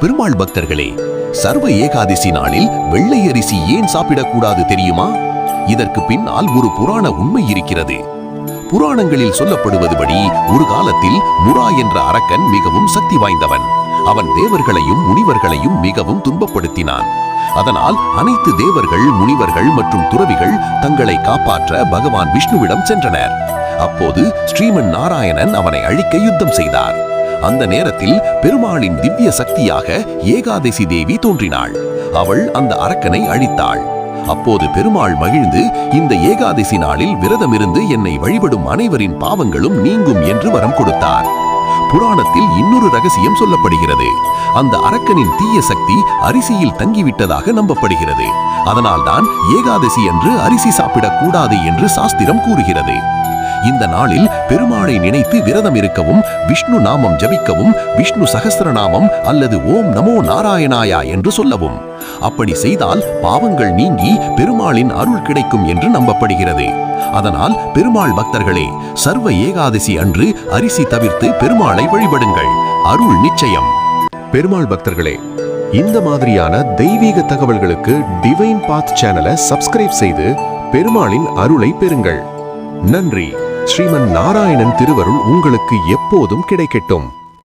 பெருமாள் பக்தர்களே, சர்வ ஏகாதசி நாளில் வெள்ளை அரிசி ஏன் சாப்பிடக்கூடாது தெரியுமா? இதற்கு பின்னால் ஒரு புராண உண்மை இருக்கிறது. புராணங்களில் சொல்லப்படுவதுபடி ஒரு காலத்தில் முரா என்ற அரக்கன் மிகவும் சக்தி வாய்ந்தவன். அவன் தேவர்களையும் முனிவர்களையும் மிகவும் துன்பப்படுத்தினான். அதனால் அனைத்து தேவர்கள், முனிவர்கள் மற்றும் துறவிகள் தங்களை காப்பாற்ற பகவான் விஷ்ணுவிடம் சென்றனர். அப்போது ஸ்ரீமன் நாராயணன் அவனை அழிக்க யுத்தம் செய்தார். அந்த நேரத்தில் பெருமாளின் திவ்ய சக்தியாக ஏகாதசி தேவி தோன்றினாள். அவள் அந்த அரக்கனை அழித்தாள். அப்போது பெருமாள் மகிழ்ந்து, இந்த ஏகாதசி நாளில் விரதமிருந்து என்னை வழிபடும் அனைவரின் பாவங்களும் நீங்கும் என்று வரம் கொடுத்தார். புராணத்தில் இன்னொரு ரகசியம் சொல்லப்படுகிறது. அந்த அரக்கனின் தீய சக்தி அரிசியில் தங்கிவிட்டதாக நம்பப்படுகிறது. அதனால்தான் ஏகாதசி அன்று அரிசி சாப்பிடக்கூடாது என்று சாஸ்திரம் கூறுகிறது. இந்த நாளில் பெருமாளை நினைத்து விரதம் இருக்கவும், விஷ்ணு நாமம் ஜபிக்கவும், விஷ்ணு சகஸ்ரநாமம் அல்லது ஓம் நமோ நாராயணாயா என்று சொல்லவும். அப்படி செய்தால் பாவங்கள் நீங்கி பெருமாளின் அருள் கிடைக்கும் என்று நம்பப்படுகிறது. அதனால் பெருமாள் பக்தர்களே, சர்வ ஏகாதசி அன்று அரிசி தவிர்த்து பெருமாளை வழிபடுங்கள். அருள் நிச்சயம். பெருமாள் பக்தர்களே, இந்த மாதிரியான தெய்வீக தகவல்களுக்கு டிவைன் பாத் சேனலை சப்ஸ்கிரைப் செய்து பெருமாளின் அருளை பெறுங்கள். நன்றி. ஸ்ரீமன் நாராயணன் திருவருள் உங்களுக்கு எப்போதும் கிடைக்கட்டும்.